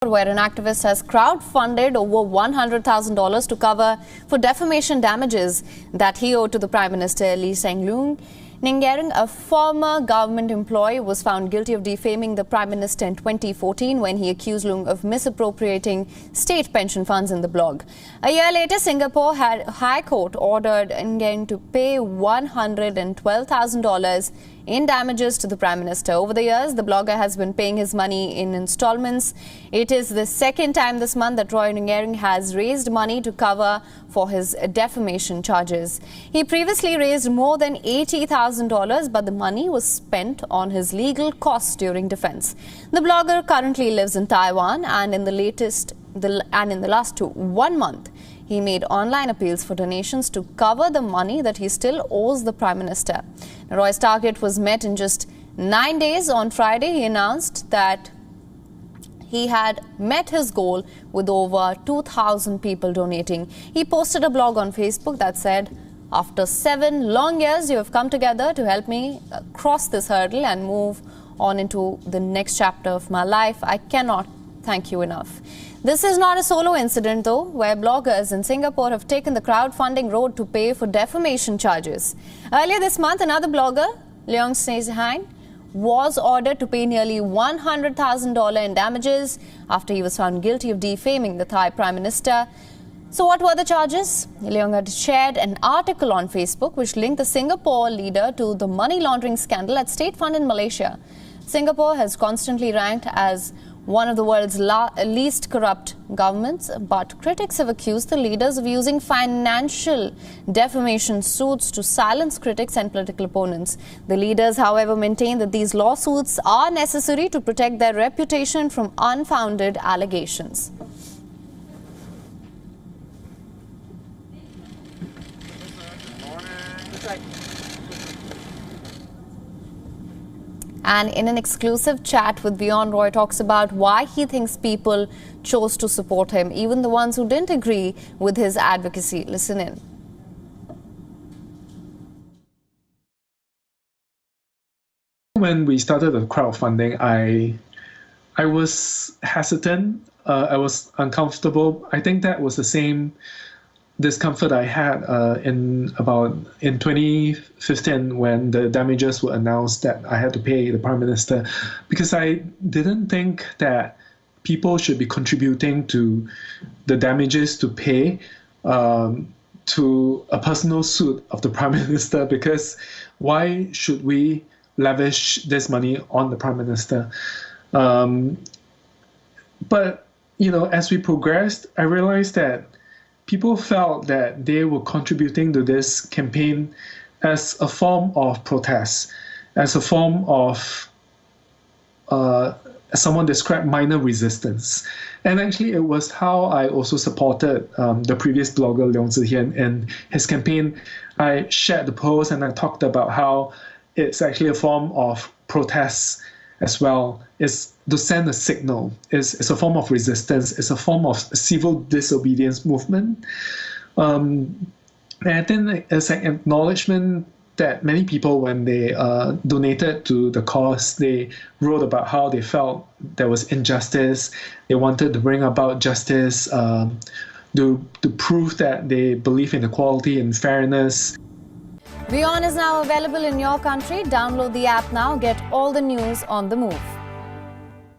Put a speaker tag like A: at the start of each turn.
A: Where an activist has crowdfunded over $100,000 to cover for defamation damages that he owed to the Prime Minister Roy Ngerng, a former government employee, was found guilty of defaming the Prime Minister in 2014 when he accused Leung of misappropriating state pension funds in the blog. A year later, Singapore High Court ordered Ngerng to pay $112,000 in damages to the Prime Minister. Over the years, the blogger has been paying his money in installments. It is the second time this month that Roy Ngerng has raised money to cover for his defamation charges. He previously raised more than $80,000, but the money was spent on his legal costs during defense. The blogger currently lives in Taiwan, and in the last 1 month, he made online appeals for donations to cover the money that he still owes the Prime Minister. Now, Roy's target was met in just 9 days. On Friday, he announced that he had met his goal with over 2,000 people donating. He posted a blog on Facebook that said, "After 7 long years, you have come together to help me cross this hurdle and move on into the next chapter of my life. I cannot thank you enough." This is not a solo incident, though, where bloggers in Singapore have taken the crowdfunding road to pay for defamation charges. Earlier this month, another blogger, Leong Hang, was ordered to pay nearly $100,000 in damages after he was found guilty of defaming the Thai Prime Minister. So what were the charges? Leong had shared an article on Facebook which linked the Singapore leader to the money laundering scandal at State Fund in Malaysia. Singapore has constantly ranked as one of the world's least corrupt governments, but critics have accused the leaders of using financial defamation suits to silence critics and political opponents. The leaders, however, maintain that these lawsuits are necessary to protect their reputation from unfounded allegations. And in an exclusive chat with WION, Roy talks about why he thinks people chose to support him, even the ones who didn't agree with his advocacy. Listen in.
B: When we started the crowdfunding, I was hesitant. I was uncomfortable. I think that was the same discomfort I had in 2015 when the damages were announced that I had to pay the Prime Minister, because I didn't think that people should be contributing to the damages to pay to a personal suit of the Prime Minister, because why should we lavish this money on the Prime Minister? But as we progressed, I realized that people felt that they were contributing to this campaign as a form of protest, as a form of, as someone described, minor resistance. And actually, it was how I also supported the previous blogger, Leong Hang, in his campaign. I shared the post and I talked about how it's actually a form of protest as well. It's to send a signal. It's a form of resistance. It's a form of civil disobedience movement. And I think it's an acknowledgement that many people, when they donated to the cause, they wrote about how they felt there was injustice. They wanted to bring about justice, to prove that they believe in equality and fairness.
A: WION is now available in your country. Download the app now. Get all the news on the move.